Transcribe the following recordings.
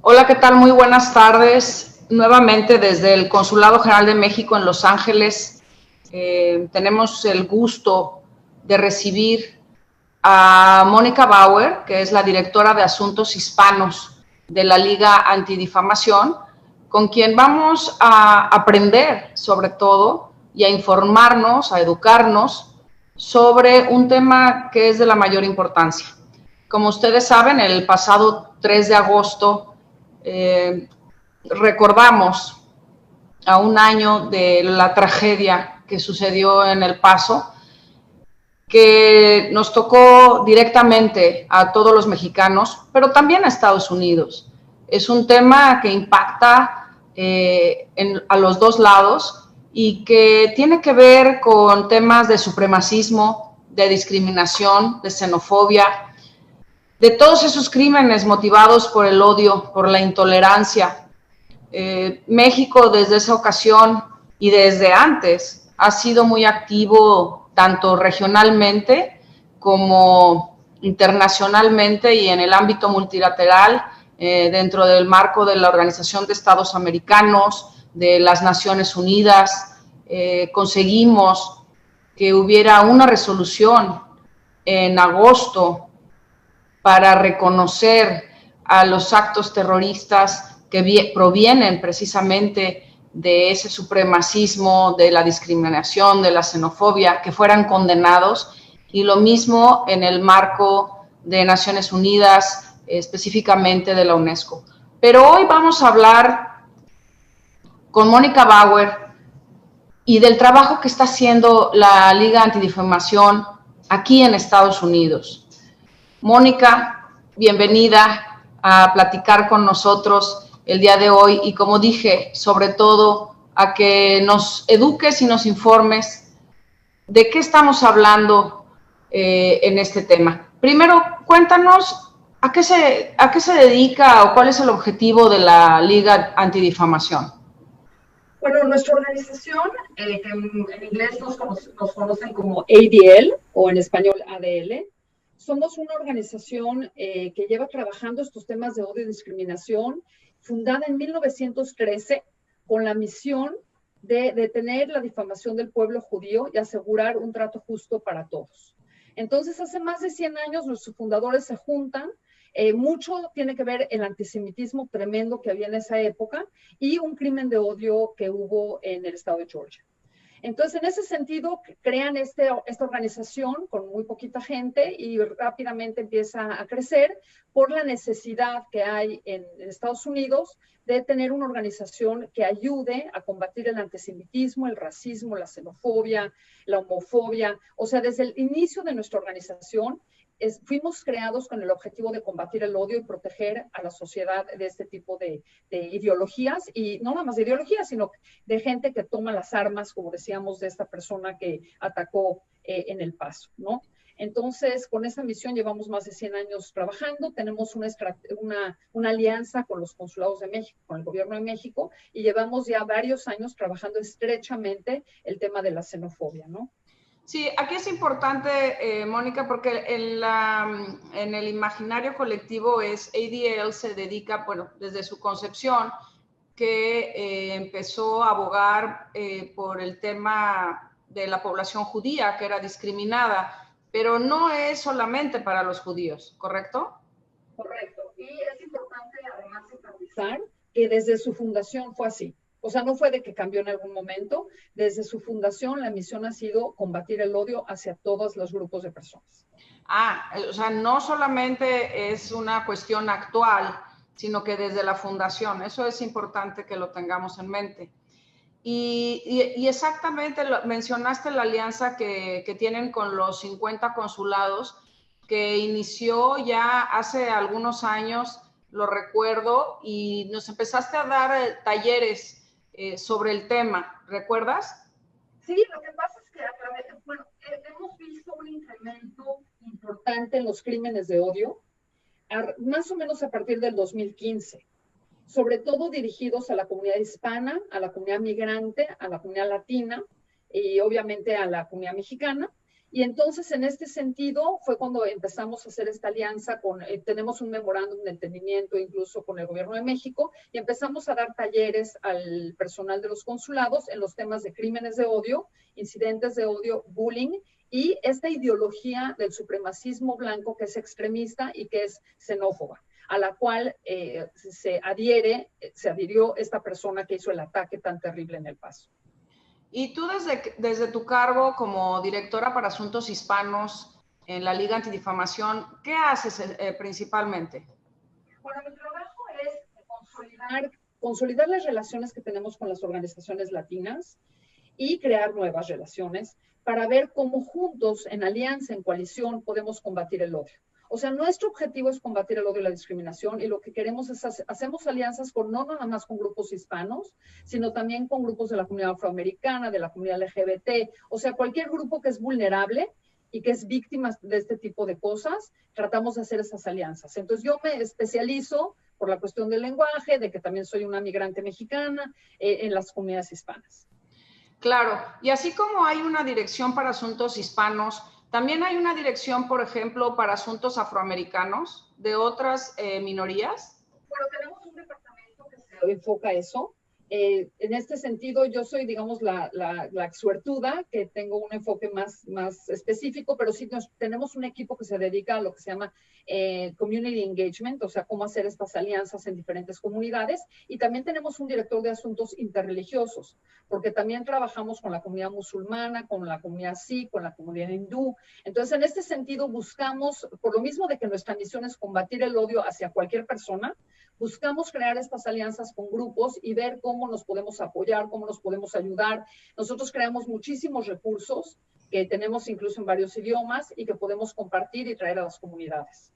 Hola, ¿qué tal? Muy buenas tardes. Nuevamente desde el Consulado General de México en Los Ángeles. Tenemos el gusto de recibir a Mónica Bauer, que es la directora de Asuntos Hispanos de la Liga Antidifamación, con quien vamos a aprender sobre todo y a informarnos, a educarnos sobre un tema que es de la mayor importancia. Como ustedes saben, el pasado 3 de agosto recordamos a un año de la tragedia que sucedió en El Paso, que nos tocó directamente a todos los mexicanos, pero también a Estados Unidos. Es un tema que impacta a los dos lados y que tiene que ver con temas de supremacismo, de discriminación, de xenofobia, de todos esos crímenes motivados por el odio, por la intolerancia. México desde esa ocasión y desde antes ha sido muy activo tanto regionalmente como internacionalmente y en el ámbito multilateral, dentro del marco de la Organización de Estados Americanos, de las Naciones Unidas. Conseguimos que hubiera una resolución en agosto para reconocer a los actos terroristas que provienen precisamente de ese supremacismo, de la discriminación, de la xenofobia, que fueran condenados, y lo mismo en el marco de Naciones Unidas, específicamente de la UNESCO. Pero hoy vamos a hablar con Mónica Bauer y del trabajo que está haciendo la Liga Antidifamación aquí en Estados Unidos. Mónica, bienvenida a platicar con nosotros el día de hoy y, como dije, sobre todo a que nos eduques y nos informes de qué estamos hablando en este tema. Primero, cuéntanos a qué se dedica o cuál es el objetivo de la Liga Antidifamación. Bueno, nuestra organización, que en inglés nos conocen como ADL o en español ADL, somos una organización que lleva trabajando estos temas de odio y discriminación, fundada en 1913 con la misión de detener la difamación del pueblo judío y asegurar un trato justo para todos. Entonces, hace más de 100 años, nuestros fundadores se juntan. Mucho tiene que ver el antisemitismo tremendo que había en esa época y un crimen de odio que hubo en el estado de Georgia. Entonces, en ese sentido, crean esta organización con muy poquita gente y rápidamente empieza a crecer por la necesidad que hay en Estados Unidos de tener una organización que ayude a combatir el antisemitismo, el racismo, la xenofobia, la homofobia. O sea, desde el inicio de nuestra organización, fuimos creados con el objetivo de combatir el odio y proteger a la sociedad de este tipo de ideologías, y no nada más de ideologías, sino de gente que toma las armas, como decíamos, de esta persona que atacó en El Paso, ¿no? Entonces, con esta misión llevamos más de 100 años trabajando, tenemos una alianza con los consulados de México, con el gobierno de México, y llevamos ya varios años trabajando estrechamente el tema de la xenofobia, ¿no? Sí, aquí es importante, Mónica, porque en el imaginario colectivo ADL se dedica, bueno, desde su concepción, que empezó a abogar por el tema de la población judía, que era discriminada, pero no es solamente para los judíos, ¿correcto? Correcto. Y es importante además enfatizar que desde su fundación fue así. O sea, no fue de que cambió en algún momento. Desde su fundación, la misión ha sido combatir el odio hacia todos los grupos de personas. O sea, no solamente es una cuestión actual, sino que desde la fundación. Eso es importante que lo tengamos en mente. Y exactamente mencionaste la alianza que tienen con los 50 consulados, que inició ya hace algunos años, lo recuerdo, y nos empezaste a dar talleres sobre el tema, ¿recuerdas? Sí, lo que pasa es que hemos visto un incremento importante en los crímenes de odio, más o menos a partir del 2015. Sobre todo dirigidos a la comunidad hispana, a la comunidad migrante, a la comunidad latina y obviamente a la comunidad mexicana. Y entonces, en este sentido, fue cuando empezamos a hacer esta alianza con, tenemos un memorándum de entendimiento incluso con el Gobierno de México, y empezamos a dar talleres al personal de los consulados en los temas de crímenes de odio, incidentes de odio, bullying, y esta ideología del supremacismo blanco que es extremista y que es xenófoba, a la cual se adhirió esta persona que hizo el ataque tan terrible en El Paso. Y tú desde tu cargo como directora para asuntos hispanos en la Liga Antidifamación, ¿qué haces principalmente? Bueno, mi trabajo es consolidar las relaciones que tenemos con las organizaciones latinas y crear nuevas relaciones para ver cómo juntos, en alianza, en coalición, podemos combatir el odio. O sea, nuestro objetivo es combatir el odio y la discriminación, y lo que queremos es hacemos alianzas no nada más con grupos hispanos, sino también con grupos de la comunidad afroamericana, de la comunidad LGBT, o sea, cualquier grupo que es vulnerable y que es víctima de este tipo de cosas, tratamos de hacer esas alianzas. Entonces, yo me especializo por la cuestión del lenguaje, de que también soy una migrante mexicana, en las comunidades hispanas. Claro, y así como hay una dirección para asuntos hispanos, también hay una dirección, por ejemplo, para asuntos afroamericanos de otras minorías. Bueno, tenemos un departamento que se enfoca a eso. En este sentido, yo soy, digamos, la suertuda, que tengo un enfoque más específico, pero sí tenemos un equipo que se dedica a lo que se llama Community Engagement, o sea, cómo hacer estas alianzas en diferentes comunidades. Y también tenemos un director de asuntos interreligiosos, porque también trabajamos con la comunidad musulmana, con la comunidad sikh, con la comunidad hindú. Entonces, en este sentido, buscamos, por lo mismo de que nuestra misión es combatir el odio hacia cualquier persona, buscamos crear estas alianzas con grupos y ver cómo nos podemos apoyar, cómo nos podemos ayudar. Nosotros creamos muchísimos recursos que tenemos incluso en varios idiomas y que podemos compartir y traer a las comunidades.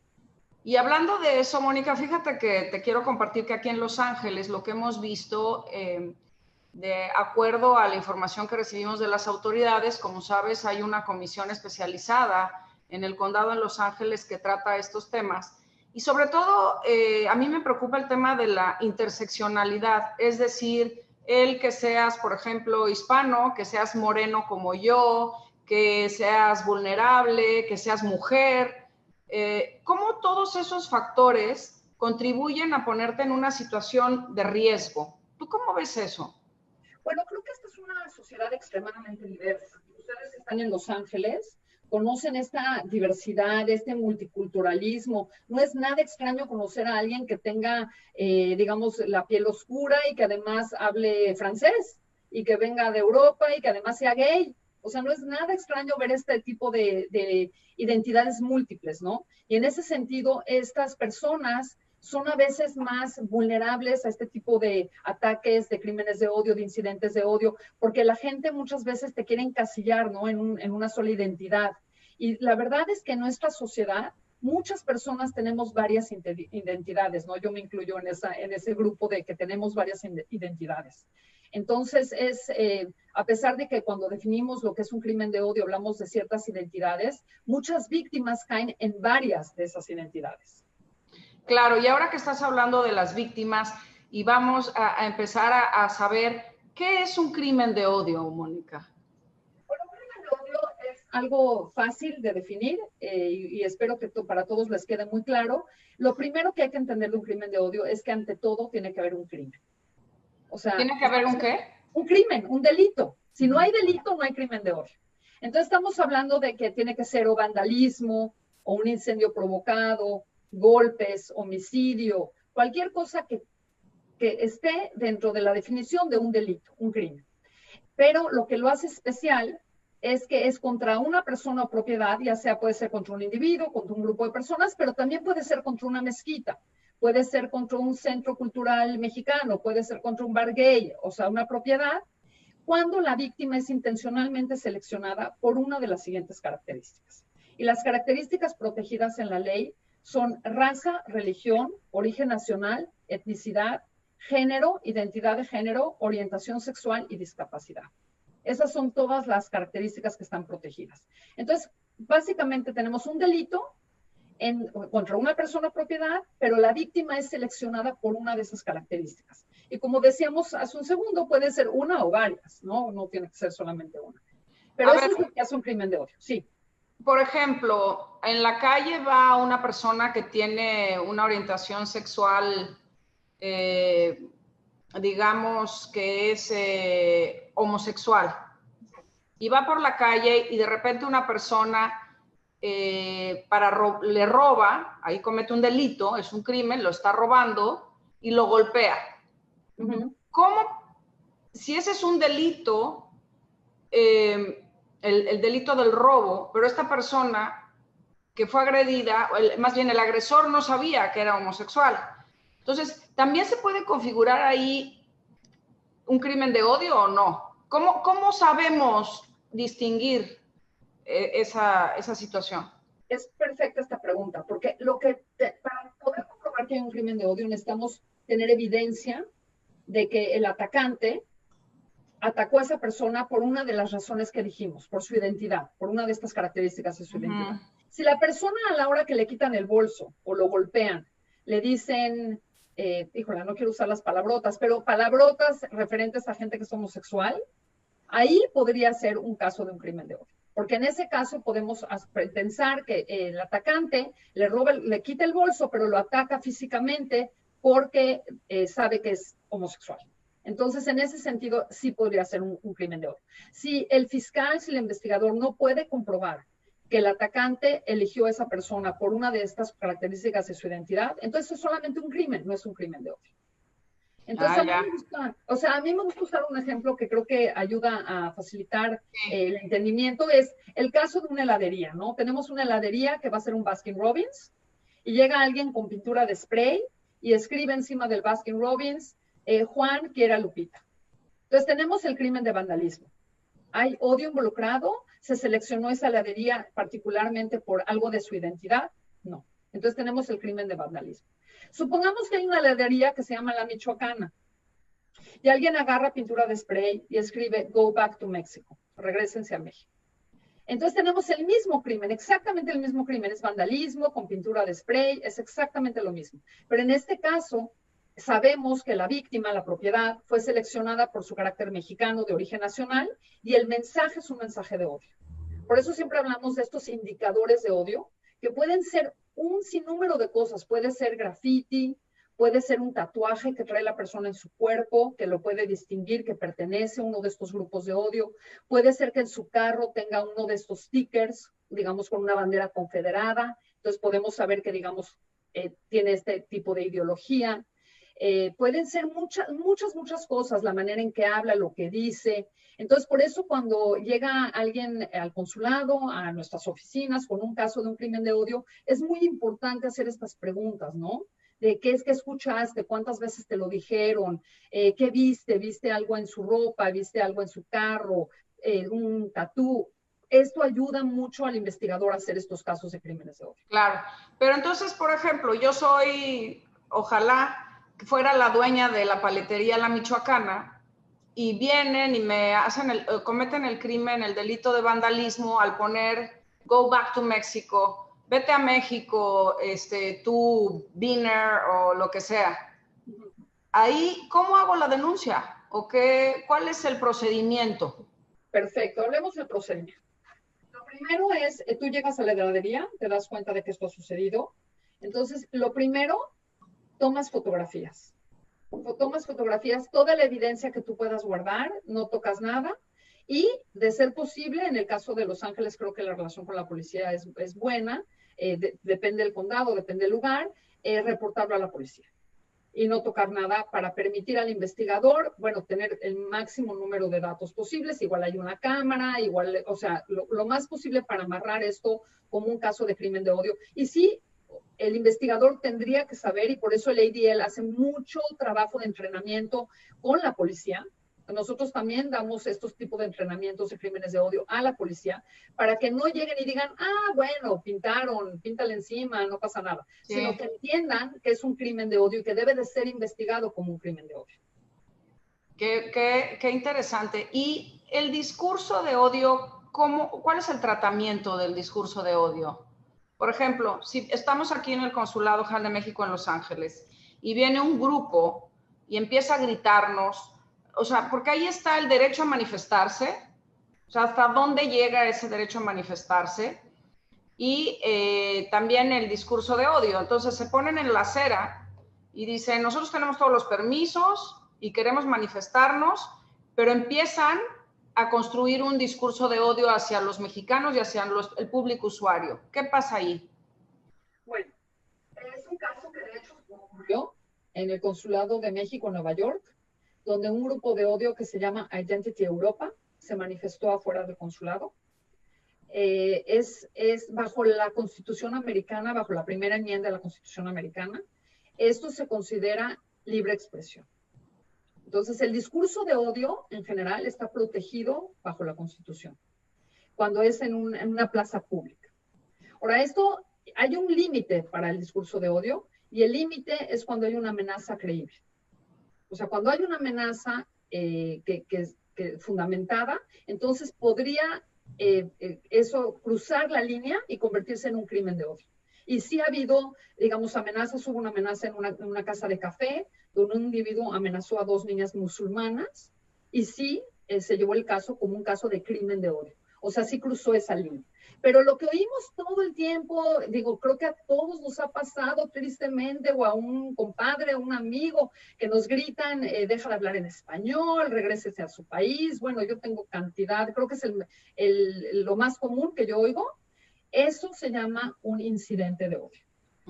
Y hablando de eso, Mónica, fíjate que te quiero compartir que aquí en Los Ángeles lo que hemos visto, de acuerdo a la información que recibimos de las autoridades, como sabes, hay una comisión especializada en el condado de Los Ángeles que trata estos temas. Y sobre todo, a mí me preocupa el tema de la interseccionalidad, es decir, el que seas, por ejemplo, hispano, que seas moreno como yo, que seas vulnerable, que seas mujer. ¿Cómo todos esos factores contribuyen a ponerte en una situación de riesgo? ¿Tú cómo ves eso? Bueno, creo que esta es una sociedad extremadamente diversa. Ustedes están en Los Ángeles, conocen esta diversidad, este multiculturalismo. No es nada extraño conocer a alguien que tenga, digamos, la piel oscura y que además hable francés y que venga de Europa y que además sea gay. O sea, no es nada extraño ver este tipo de identidades múltiples, ¿no? Y en ese sentido, estas personas son a veces más vulnerables a este tipo de ataques, de crímenes de odio, de incidentes de odio, porque la gente muchas veces te quiere encasillar, ¿no? En una sola identidad. Y la verdad es que en nuestra sociedad muchas personas tenemos varias identidades, ¿no? Yo me incluyo en ese grupo de que tenemos varias identidades. Entonces, a pesar de que cuando definimos lo que es un crimen de odio hablamos de ciertas identidades, muchas víctimas caen en varias de esas identidades. Claro, y ahora que estás hablando de las víctimas y vamos a empezar a saber qué es un crimen de odio, Mónica. Bueno, un crimen de odio es algo fácil de definir y espero que para todos les quede muy claro. Lo primero que hay que entender de un crimen de odio es que ante todo tiene que haber un crimen. O sea, ¿tiene que haber un qué? Un crimen, un delito. Si no hay delito, no hay crimen de odio. Entonces estamos hablando de que tiene que ser o vandalismo, o un incendio provocado, golpes, homicidio, cualquier cosa que esté dentro de la definición de un delito, un crimen. Pero lo que lo hace especial es que es contra una persona o propiedad, ya sea puede ser contra un individuo, contra un grupo de personas, pero también puede ser contra una mezquita, puede ser contra un centro cultural mexicano, puede ser contra un bar gay, o sea, una propiedad, cuando la víctima es intencionalmente seleccionada por una de las siguientes características. Y las características protegidas en la ley son raza, religión, origen nacional, etnicidad, género, identidad de género, orientación sexual y discapacidad. Esas son todas las características que están protegidas. Entonces, básicamente tenemos un delito contra una persona o propiedad, pero la víctima es seleccionada por una de esas características. Y como decíamos hace un segundo, puede ser una o varias, ¿no? No tiene que ser solamente una. Pero eso es lo que hace un crimen de odio, sí. por ejemplo, en la calle va una persona que tiene una orientación sexual, digamos que es homosexual, y va por la calle y de repente una persona le roba, ahí comete un delito, es un crimen, lo está robando y lo golpea. ¿Cómo? Si ese es un delito, el delito del robo, pero esta persona que fue agredida, más bien el agresor no sabía que era homosexual. Entonces, ¿también se puede configurar ahí un crimen de odio o no? ¿Cómo sabemos distinguir esa situación? Es perfecta esta pregunta, porque para poder comprobar que hay un crimen de odio necesitamos tener evidencia de que el atacante atacó a esa persona por una de las razones que dijimos, por su identidad, por una de estas características de su identidad. Si la persona a la hora que le quitan el bolso o lo golpean, le dicen, híjole, no quiero usar las palabrotas, pero palabrotas referentes a gente que es homosexual, ahí podría ser un caso de un crimen de odio. Porque en ese caso podemos pensar que el atacante le quita el bolso, pero lo ataca físicamente porque sabe que es homosexual. Entonces, en ese sentido, sí podría ser un crimen de odio. Si el fiscal, si el investigador no puede comprobar que el atacante eligió a esa persona por una de estas características de su identidad, entonces es solamente un crimen, no es un crimen de odio. Entonces, a mí me gusta usar un ejemplo que creo que ayuda a facilitar el entendimiento, es el caso de una heladería, ¿no? Tenemos una heladería que va a ser un Baskin Robbins y llega alguien con pintura de spray y escribe encima del Baskin Robbins, Juan quiere a Lupita. Entonces, tenemos el crimen de vandalismo. Hay odio involucrado, se seleccionó esa heladería particularmente por algo de su identidad, no. Entonces, tenemos el crimen de vandalismo. Supongamos que hay una heladería que se llama La Michoacana y alguien agarra pintura de spray y escribe Go back to Mexico, regrésense a México. Entonces tenemos el mismo crimen, exactamente el mismo crimen, es vandalismo con pintura de spray, es exactamente lo mismo. Pero en este caso sabemos que la víctima, la propiedad, fue seleccionada por su carácter mexicano de origen nacional y el mensaje es un mensaje de odio. Por eso siempre hablamos de estos indicadores de odio, que pueden ser un sinnúmero de cosas. Puede ser graffiti, puede ser un tatuaje que trae la persona en su cuerpo, que lo puede distinguir que pertenece a uno de estos grupos de odio. Puede ser que en su carro tenga uno de estos stickers, digamos, con una bandera confederada. Entonces podemos saber que, digamos, tiene este tipo de ideología. Pueden ser muchas cosas, la manera en que habla, lo que dice. Entonces, por eso cuando llega alguien al consulado, a nuestras oficinas, con un caso de un crimen de odio, es muy importante hacer estas preguntas, ¿no? De qué es que escuchaste, cuántas veces te lo dijeron, qué viste, viste algo en su ropa, viste algo en su carro, un tatú. Esto ayuda mucho al investigador a hacer estos casos de crímenes de odio. Claro, pero entonces, por ejemplo, yo soy, ojalá fuera la dueña de la paletería La Michoacana y vienen y me cometen el crimen, el delito de vandalismo al poner Go back to Mexico, vete a México, tú, Wiener o lo que sea. Ahí, ¿cómo hago la denuncia? ¿O cuál es el procedimiento? Perfecto, hablemos del procedimiento. Lo primero es, tú llegas a la heladería, te das cuenta de que esto ha sucedido. Entonces, lo primero, tomas fotografías. Tomas fotografías, toda la evidencia que tú puedas guardar, no tocas nada. Y, de ser posible, en el caso de Los Ángeles, creo que la relación con la policía es buena. Depende del condado, depende del lugar, reportarlo a la policía. Y no tocar nada para permitir al investigador, bueno, tener el máximo número de datos posibles. Igual hay una cámara, igual, o sea, lo más posible para amarrar esto como un caso de crimen de odio. Y sí, el investigador tendría que saber, y por eso el ADL hace mucho trabajo de entrenamiento con la policía. Nosotros también damos estos tipos de entrenamientos de crímenes de odio a la policía para que no lleguen y digan, bueno, píntale encima, no pasa nada. Sí. Sino que entiendan que es un crimen de odio y que debe de ser investigado como un crimen de odio. Qué interesante. ¿Y el discurso de odio, cuál es el tratamiento del discurso de odio? Por ejemplo, si estamos aquí en el Consulado General de México en Los Ángeles y viene un grupo y empieza a gritarnos, o sea, porque ahí está el derecho a manifestarse, o sea, ¿hasta dónde llega ese derecho a manifestarse? y también el discurso de odio. Entonces se ponen en la acera y dicen, nosotros tenemos todos los permisos y queremos manifestarnos, pero empiezan a construir un discurso de odio hacia los mexicanos y hacia el público usuario. ¿Qué pasa ahí? Bueno, es un caso que de hecho ocurrió en el Consulado de México en Nueva York, donde un grupo de odio que se llama Identity Europa se manifestó afuera del consulado. Es bajo la Constitución americana, bajo la primera enmienda de la Constitución americana, esto se considera libre expresión. Entonces, el discurso de odio en general está protegido bajo la Constitución, cuando es en una plaza pública. Ahora, hay un límite para el discurso de odio, y el límite es cuando hay una amenaza creíble. O sea, cuando hay una amenaza fundamentada, entonces podría eso cruzar la línea y convertirse en un crimen de odio. Y sí ha habido, digamos, amenazas. Hubo una amenaza en una casa de café, donde un individuo amenazó a 2 niñas musulmanas, y sí se llevó el caso como un caso de crimen de odio. O sea, sí cruzó esa línea. Pero lo que oímos todo el tiempo, digo, creo que a todos nos ha pasado tristemente, o a un compadre, un amigo, que nos gritan, deja de hablar en español, regrésese a su país. Bueno, yo tengo cantidad, creo que es lo más común que yo oigo. Eso se llama un incidente de odio,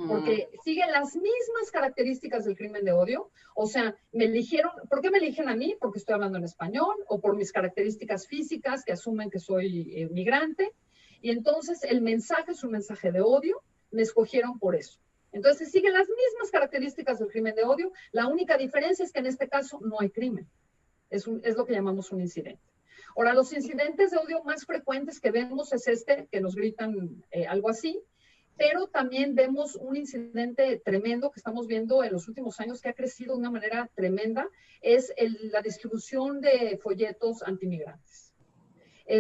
porque sigue las mismas características del crimen de odio. O sea, me eligieron, ¿por qué me eligen a mí? Porque estoy hablando en español, o por mis características físicas que asumen que soy migrante. Y entonces el mensaje es un mensaje de odio, me escogieron por eso. Entonces sigue las mismas características del crimen de odio. La única diferencia es que en este caso no hay crimen, es lo que llamamos un incidente. Ahora, los incidentes de odio más frecuentes que vemos es que nos gritan algo así, pero también vemos un incidente tremendo que estamos viendo en los últimos años, que ha crecido de una manera tremenda, es la distribución de folletos antimigrantes.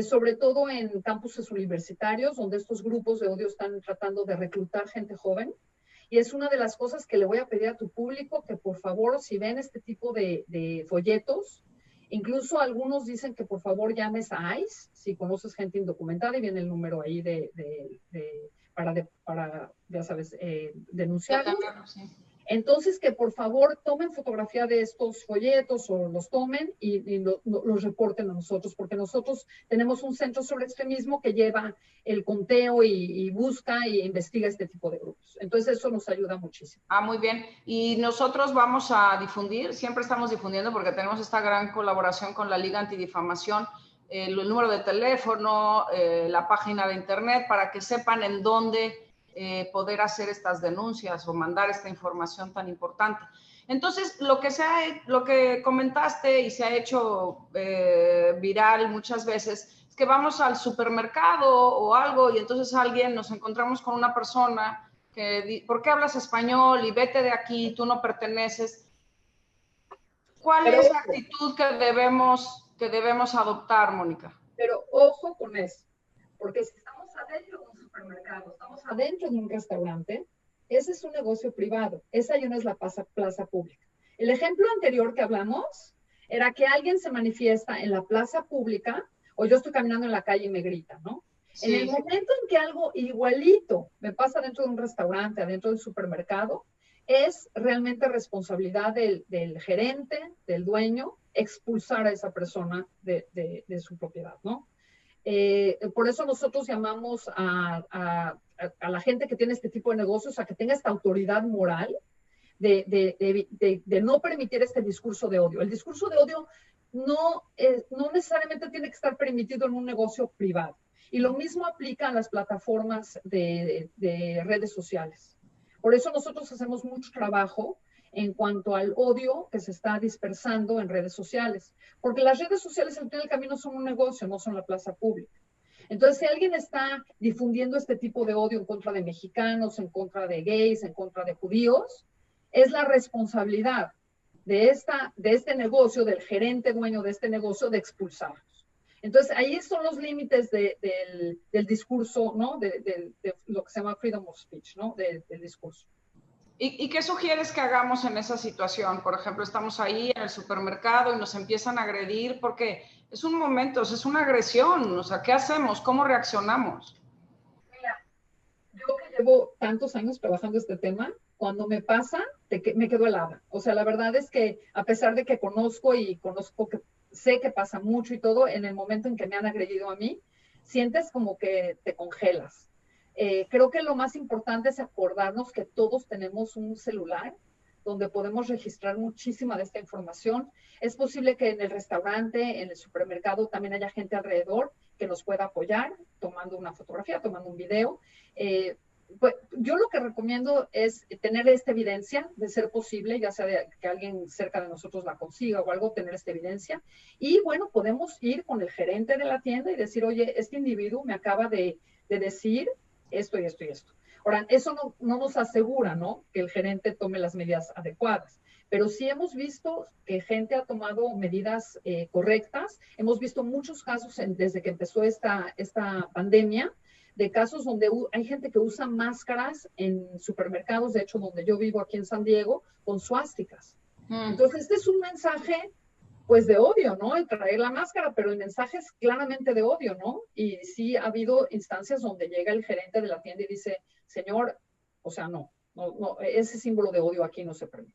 Sobre todo en campuses universitarios, donde estos grupos de odio están tratando de reclutar gente joven. Y es una de las cosas que le voy a pedir a tu público, que por favor, si ven este tipo de folletos, incluso algunos dicen que por favor llames a ICE, si conoces gente indocumentada, y viene el número ahí para ya sabes, denunciarlos. Entonces, que por favor tomen fotografía de estos folletos, o los tomen y los reporten a nosotros, porque nosotros tenemos un centro sobre extremismo que lleva el conteo y busca e investiga este tipo de grupos. Entonces, eso nos ayuda muchísimo. Muy bien. Y nosotros vamos a difundir, siempre estamos difundiendo, porque tenemos esta gran colaboración con la Liga Antidifamación, el número de teléfono, la página de internet, para que sepan en dónde poder hacer estas denuncias o mandar esta información tan importante. Entonces, lo que comentaste y se ha hecho viral muchas veces es que vamos al supermercado o algo, y entonces nos encontramos con una persona que, ¿por qué hablas español? Y vete de aquí, tú no perteneces. ¿Cuál es la actitud que debemos adoptar, Mónica? Pero ojo con eso, porque si estamos adentro de un supermercado, estamos adentro de un restaurante, ese es un negocio privado, esa ya no es la plaza pública. El ejemplo anterior que hablamos era que alguien se manifiesta en la plaza pública, o yo estoy caminando en la calle y me grita, ¿no? Sí. En el momento en que algo igualito me pasa dentro de un restaurante, adentro del supermercado, es realmente responsabilidad del gerente, del dueño, expulsar a esa persona de su propiedad, ¿no? Por eso nosotros llamamos a la gente que tiene este tipo de negocios a que tenga esta autoridad moral de no permitir este discurso de odio. El discurso de odio no necesariamente tiene que estar permitido en un negocio privado. Y lo mismo aplica a las plataformas de redes sociales. Por eso nosotros hacemos mucho trabajo en cuanto al odio que se está dispersando en redes sociales. Porque las redes sociales al final del camino son un negocio, no son la plaza pública. Entonces, si alguien está difundiendo este tipo de odio en contra de mexicanos, en contra de gays, en contra de judíos, es la responsabilidad de este negocio, del gerente dueño de este negocio, de expulsarlos. Entonces, ahí son los límites del discurso, ¿no? De lo que se llama freedom of speech, ¿no? Del discurso. ¿Y qué sugieres que hagamos en esa situación? Por ejemplo, estamos ahí en el supermercado y nos empiezan a agredir, porque es un momento, es una agresión. O sea, ¿qué hacemos? ¿Cómo reaccionamos? Mira, llevo tantos años trabajando este tema, cuando me pasa, me quedo helada. O sea, la verdad es que a pesar de que conozco que sé que pasa mucho y todo, en el momento en que me han agredido a mí, sientes como que te congelas. Creo que lo más importante es acordarnos que todos tenemos un celular donde podemos registrar muchísima de esta información. Es posible que en el restaurante, en el supermercado, también haya gente alrededor que nos pueda apoyar tomando una fotografía, tomando un video. Pues, yo lo que recomiendo es tener esta evidencia de ser posible, ya sea que alguien cerca de nosotros la consiga o algo, tener esta evidencia. Y bueno, podemos ir con el gerente de la tienda y decir, oye, este individuo me acaba de decir esto y esto y esto. Ahora, eso no nos asegura, ¿no?, que el gerente tome las medidas adecuadas, pero sí hemos visto que gente ha tomado medidas correctas. Hemos visto muchos casos desde que empezó esta pandemia, de casos donde hay gente que usa máscaras en supermercados, de hecho, donde yo vivo aquí en San Diego, con suásticas. Entonces, este es un mensaje, pues, de odio, ¿no? El traer la máscara, pero el mensaje es claramente de odio, ¿no? Y sí ha habido instancias donde llega el gerente de la tienda y dice, señor, o sea, no, ese símbolo de odio aquí no se permite.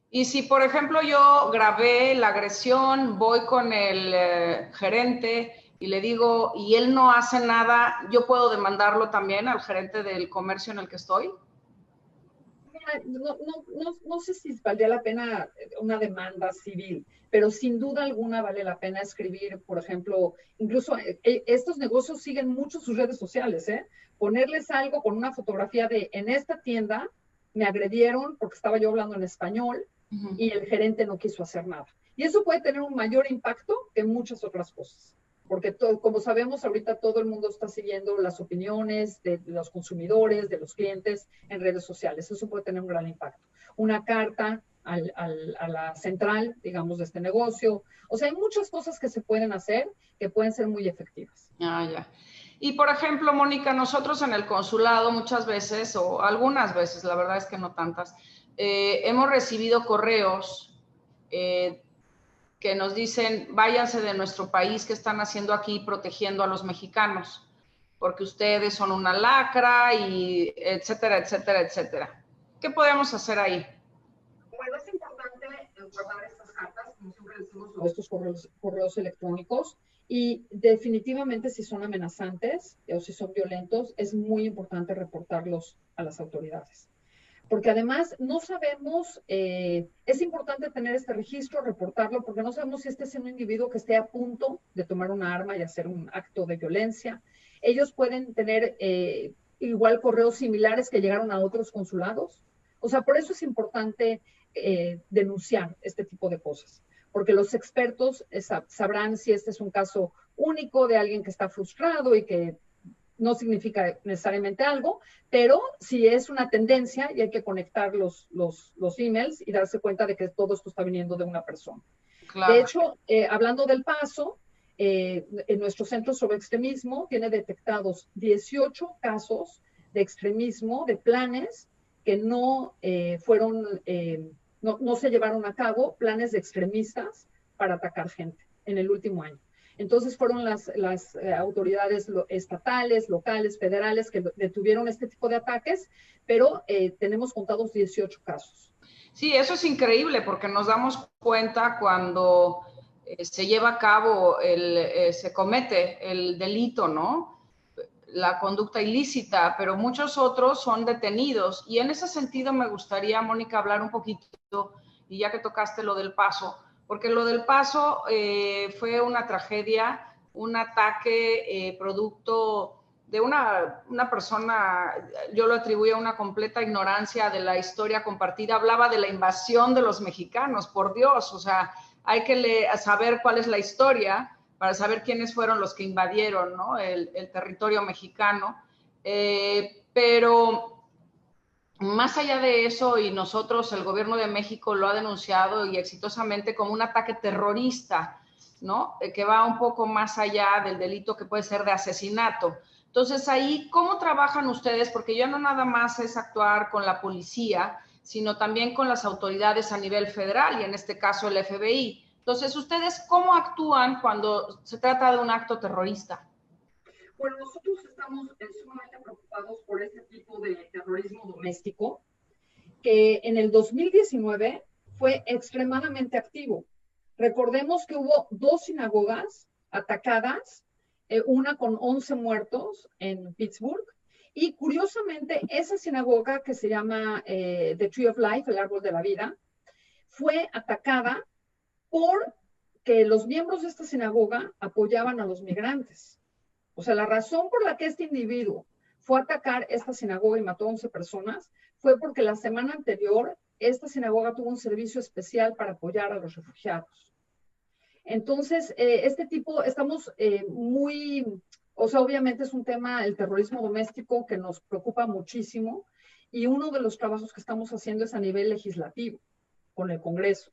Y si, por ejemplo, yo grabé la agresión, voy con el gerente y le digo, y él no hace nada, ¿yo puedo demandarlo también al gerente del comercio en el que estoy? No sé si valdría la pena una demanda civil, pero sin duda alguna vale la pena escribir, por ejemplo, incluso estos negocios siguen mucho sus redes sociales, ¿eh? Ponerles algo con una fotografía de, en esta tienda me agredieron porque estaba yo hablando en español y el gerente no quiso hacer nada. Y eso puede tener un mayor impacto que muchas otras cosas. Porque como sabemos, ahorita todo el mundo está siguiendo las opiniones de los consumidores, de los clientes en redes sociales. Eso puede tener un gran impacto. Una carta a la central, digamos, de este negocio. O sea, hay muchas cosas que se pueden hacer que pueden ser muy efectivas. Ah, ya. Y, por ejemplo, Mónica, nosotros en el consulado muchas veces, o algunas veces, la verdad es que no tantas, hemos recibido correos que nos dicen, váyanse de nuestro país, ¿qué están haciendo aquí protegiendo a los mexicanos? Porque ustedes son una lacra y etcétera, etcétera, etcétera. ¿Qué podemos hacer ahí? Bueno, es importante guardar estas cartas, como siempre decimos, estos correos electrónicos, y definitivamente si son amenazantes o si son violentos, es muy importante reportarlos a las autoridades. Porque además no sabemos, es importante tener este registro, reportarlo, porque no sabemos si este es un individuo que esté a punto de tomar una arma y hacer un acto de violencia. Ellos pueden tener igual correos similares que llegaron a otros consulados. O sea, por eso es importante denunciar este tipo de cosas, porque los expertos sabrán si este es un caso único de alguien que está frustrado y que no significa necesariamente algo, pero sí es una tendencia y hay que conectar los emails y darse cuenta de que todo esto está viniendo de una persona. Claro. De hecho, hablando del Paso, en nuestro Centro sobre Extremismo tiene detectados 18 casos de extremismo, de planes que no no se llevaron a cabo, planes de extremistas para atacar gente en el último año. Entonces fueron las autoridades estatales, locales, federales que detuvieron este tipo de ataques, pero tenemos contados 18 casos. Sí, eso es increíble porque nos damos cuenta cuando se lleva a cabo, se comete el delito, ¿no? La conducta ilícita, pero muchos otros son detenidos. Y en ese sentido me gustaría, Mónica, hablar un poquito, y ya que tocaste lo del Paso, porque lo del Paso fue una tragedia, un ataque producto de una persona, yo lo atribuyo a una completa ignorancia de la historia compartida. Hablaba de la invasión de los mexicanos, por Dios, o sea, hay que saber cuál es la historia para saber quiénes fueron los que invadieron, ¿no?, el territorio mexicano. Pero más allá de eso, y nosotros, el gobierno de México lo ha denunciado y exitosamente como un ataque terrorista, ¿no?, que va un poco más allá del delito que puede ser de asesinato. Entonces, ahí, ¿cómo trabajan ustedes? Porque ya no nada más es actuar con la policía, sino también con las autoridades a nivel federal y en este caso el FBI. Entonces, ¿ustedes cómo actúan cuando se trata de un acto terrorista? Bueno, nosotros estamos sumamente preocupados por este tipo de terrorismo doméstico, que en el 2019 fue extremadamente activo. Recordemos que hubo 2 sinagogas atacadas, una con 11 muertos en Pittsburgh, y curiosamente esa sinagoga que se llama The Tree of Life, el árbol de la vida, fue atacada porque los miembros de esta sinagoga apoyaban a los migrantes. O sea, la razón por la que este individuo fue a atacar esta sinagoga y mató a 11 personas fue porque la semana anterior esta sinagoga tuvo un servicio especial para apoyar a los refugiados. Entonces, estamos o sea, obviamente es un tema, el terrorismo doméstico, que nos preocupa muchísimo, y uno de los trabajos que estamos haciendo es a nivel legislativo, con el Congreso,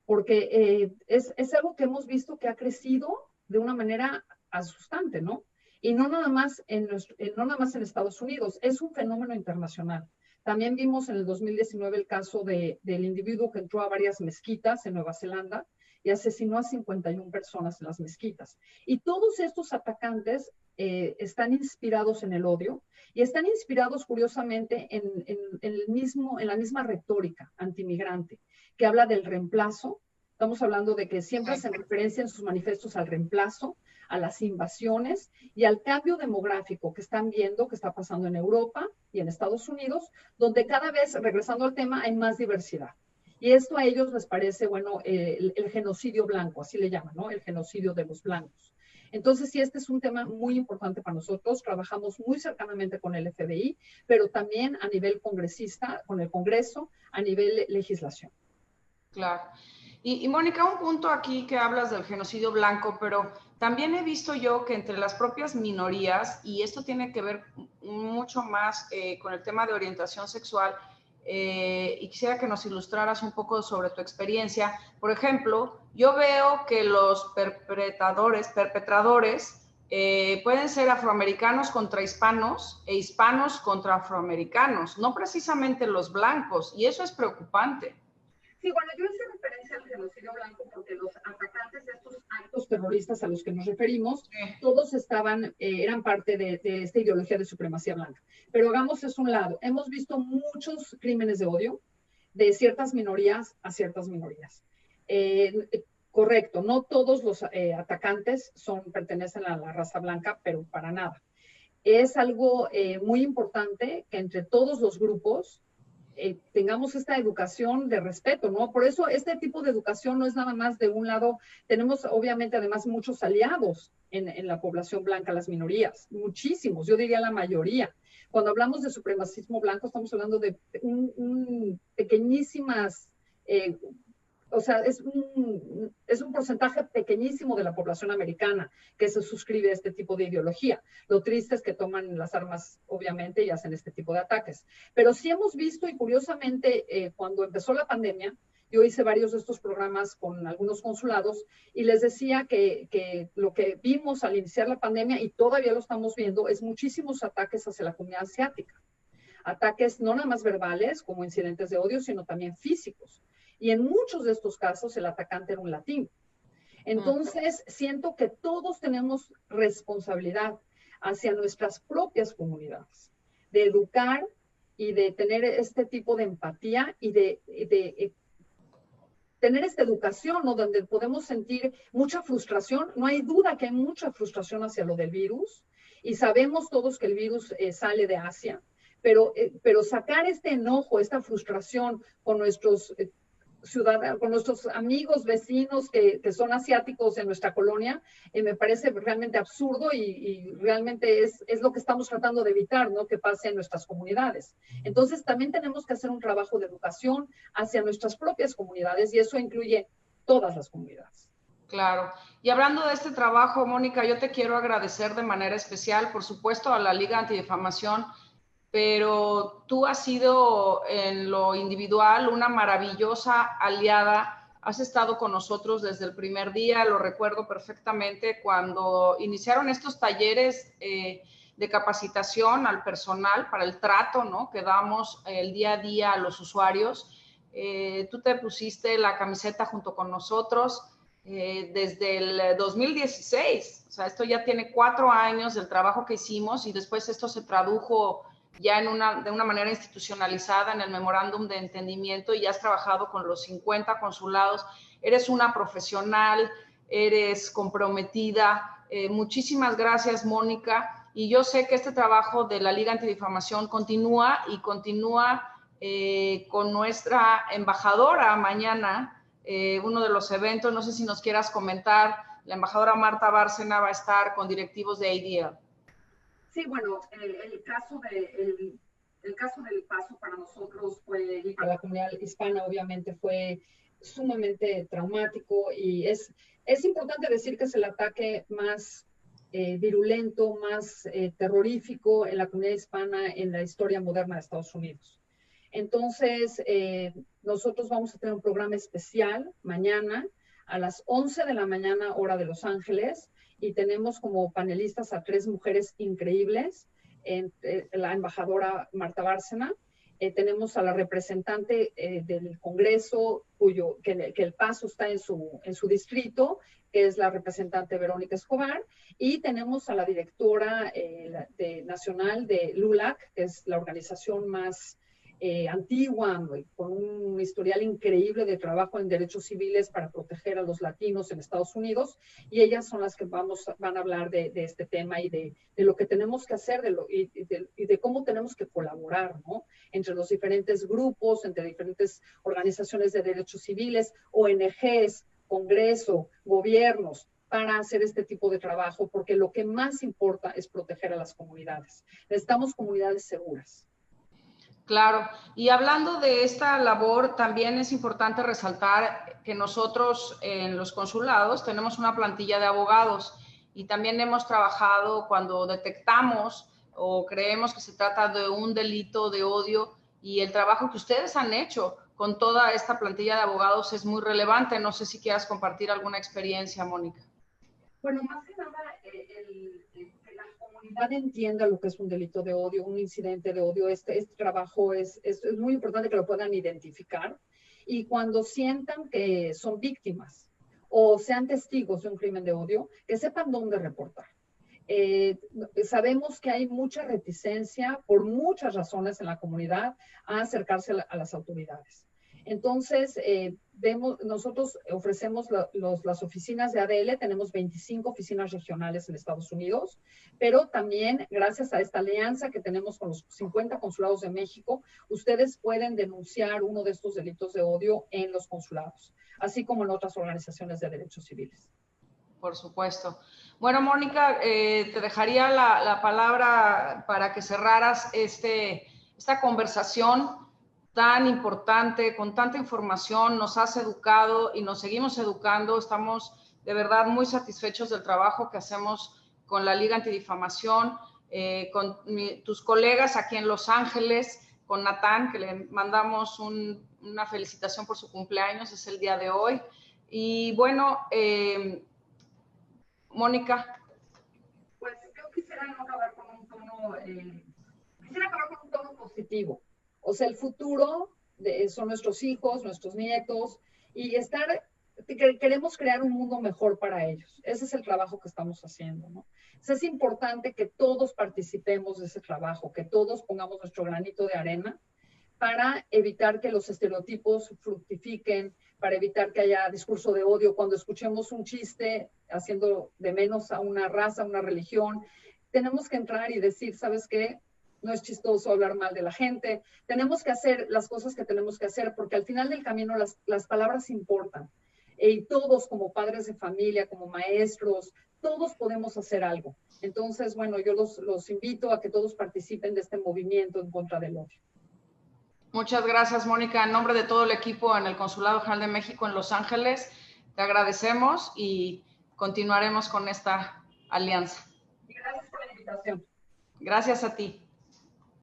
porque es algo que hemos visto que ha crecido de una manera asustante, ¿no? Y no nada más no nada más en Estados Unidos, es un fenómeno internacional. También vimos en el 2019 el caso del individuo que entró a varias mezquitas en Nueva Zelanda y asesinó a 51 personas en las mezquitas. Y todos estos atacantes están inspirados en el odio y están inspirados, curiosamente, en la misma retórica antimigrante, que habla del reemplazo. Estamos hablando de que siempre hacen referencia en sus manifiestos al reemplazo, a las invasiones y al cambio demográfico que están viendo, que está pasando en Europa y en Estados Unidos, donde cada vez, regresando al tema, hay más diversidad. Y esto a ellos les parece, bueno, el genocidio blanco, así le llaman, ¿no? El genocidio de los blancos. Entonces, sí, este es un tema muy importante para nosotros. Trabajamos muy cercanamente con el FBI, pero también a nivel congresista, con el Congreso, a nivel legislación. Claro. Y Mónica, un punto aquí que hablas del genocidio blanco, pero también he visto yo que entre las propias minorías, y esto tiene que ver mucho más con el tema de orientación sexual, y quisiera que nos ilustraras un poco sobre tu experiencia. Por ejemplo, yo veo que los perpetradores pueden ser afroamericanos contra hispanos e hispanos contra afroamericanos, no precisamente los blancos, y eso es preocupante. Sí, bueno, yo hice referencia al genocidio blanco porque los atacantes de estos actos terroristas a los que nos referimos, todos eran parte de esta ideología de supremacía blanca. Pero hagamos eso a un lado. Hemos visto muchos crímenes de odio de ciertas minorías a ciertas minorías. Correcto, no todos los atacantes pertenecen a la raza blanca, pero para nada. Es algo muy importante que entre todos los grupos tengamos esta educación de respeto, ¿no? Por eso este tipo de educación no es nada más de un lado. Tenemos obviamente además muchos aliados en la población blanca, las minorías, muchísimos, yo diría la mayoría. Cuando hablamos de supremacismo blanco estamos hablando de pequeñísimas, o sea, es un porcentaje pequeñísimo de la población americana que se suscribe a este tipo de ideología. Lo triste es que toman las armas, obviamente, y hacen este tipo de ataques. Pero sí hemos visto, y curiosamente, cuando empezó la pandemia, yo hice varios de estos programas con algunos consulados y les decía que lo que vimos al iniciar la pandemia, y todavía lo estamos viendo, es muchísimos ataques hacia la comunidad asiática. Ataques no nada más verbales, como incidentes de odio, sino también físicos. Y en muchos de estos casos el atacante era un latino. Entonces, siento que todos tenemos responsabilidad hacia nuestras propias comunidades, de educar y de tener este tipo de empatía y de tener esta educación, ¿no? Donde podemos sentir mucha frustración. No hay duda que hay mucha frustración hacia lo del virus y sabemos todos que el virus sale de Asia, pero sacar este enojo, esta frustración con nuestros ciudadanos, con nuestros amigos, vecinos que son asiáticos en nuestra colonia, me parece realmente absurdo y realmente es lo que estamos tratando de evitar, ¿no? Que pase en nuestras comunidades. Entonces también tenemos que hacer un trabajo de educación hacia nuestras propias comunidades y eso incluye todas las comunidades. Claro. Y hablando de este trabajo, Mónica, yo te quiero agradecer de manera especial, por supuesto, a la Liga Antidifamación, pero tú has sido en lo individual una maravillosa aliada. Has estado con nosotros desde el primer día, lo recuerdo perfectamente, cuando iniciaron estos talleres de capacitación al personal para el trato, ¿no?, que damos el día a día a los usuarios. Tú te pusiste la camiseta junto con nosotros desde el 2016. O sea, esto ya tiene 4 años del trabajo que hicimos y después esto se tradujo ya de una manera institucionalizada en el memorándum de entendimiento y ya has trabajado con los 50 consulados. Eres una profesional, eres comprometida. Muchísimas gracias, Mónica. Y yo sé que este trabajo de la Liga Antidifamación continúa y continúa con nuestra embajadora mañana, uno de los eventos, no sé si nos quieras comentar, la embajadora Marta Bárcena va a estar con directivos de ADL. Sí, bueno, el caso del paso para nosotros fue, y para la comunidad hispana obviamente fue sumamente traumático y es importante decir que es el ataque más virulento, más terrorífico en la comunidad hispana en la historia moderna de Estados Unidos. Entonces, nosotros vamos a tener un programa especial mañana a las 11 de la mañana, hora de Los Ángeles, y tenemos como panelistas a 3 mujeres increíbles, la embajadora Marta Bárcena, tenemos a la representante del Congreso, que el paso está en su distrito, que es la representante Verónica Escobar, y tenemos a la directora nacional de LULAC, que es la organización más antigua, con un historial increíble de trabajo en derechos civiles para proteger a los latinos en Estados Unidos, y ellas son las que van a hablar de este tema y de lo que tenemos que hacer y de cómo tenemos que colaborar, ¿no? Entre los diferentes grupos, entre diferentes organizaciones de derechos civiles, ONGs, Congreso, gobiernos, para hacer este tipo de trabajo, porque lo que más importa es proteger a las comunidades. Necesitamos comunidades seguras. Claro, y hablando de esta labor, también es importante resaltar que nosotros en los consulados tenemos una plantilla de abogados y también hemos trabajado cuando detectamos o creemos que se trata de un delito de odio, y el trabajo que ustedes han hecho con toda esta plantilla de abogados es muy relevante. No sé si quieras compartir alguna experiencia, Mónica. Bueno, más que nada, que la comunidad entienda lo que es un delito de odio, un incidente de odio. Este trabajo es muy importante que lo puedan identificar, y cuando sientan que son víctimas o sean testigos de un crimen de odio, que sepan dónde reportar. Sabemos que hay mucha reticencia por muchas razones en la comunidad a acercarse a las autoridades. Entonces, nosotros ofrecemos las oficinas de ADL, tenemos 25 oficinas regionales en Estados Unidos, pero también gracias a esta alianza que tenemos con los 50 consulados de México, ustedes pueden denunciar uno de estos delitos de odio en los consulados, así como en otras organizaciones de derechos civiles. Por supuesto. Bueno, Mónica, te dejaría la palabra para que cerraras esta conversación tan importante, con tanta información. Nos has educado y nos seguimos educando. Estamos de verdad muy satisfechos del trabajo que hacemos con la Liga Antidifamación, con tus colegas aquí en Los Ángeles, con Natán, que le mandamos una felicitación por su cumpleaños, es el día de hoy. Y bueno, Mónica. Pues yo quisiera acabar con un tono, positivo. O sea, el futuro son nuestros hijos, nuestros nietos, y queremos crear un mundo mejor para ellos. Ese es el trabajo que estamos haciendo, ¿no? Entonces es importante que todos participemos de ese trabajo, que todos pongamos nuestro granito de arena para evitar que los estereotipos fructifiquen, para evitar que haya discurso de odio. Cuando escuchemos un chiste haciendo de menos a una raza, a una religión, tenemos que entrar y decir, ¿sabes qué? No es chistoso hablar mal de la gente. Tenemos que hacer las cosas que tenemos que hacer, porque al final del camino las palabras importan. Y todos, como padres de familia, como maestros, todos podemos hacer algo. Entonces, bueno, yo los invito a que todos participen de este movimiento en contra del odio. Muchas gracias, Mónica. En nombre de todo el equipo en el Consulado General de México en Los Ángeles, te agradecemos y continuaremos con esta alianza. Gracias por la invitación. Gracias a ti.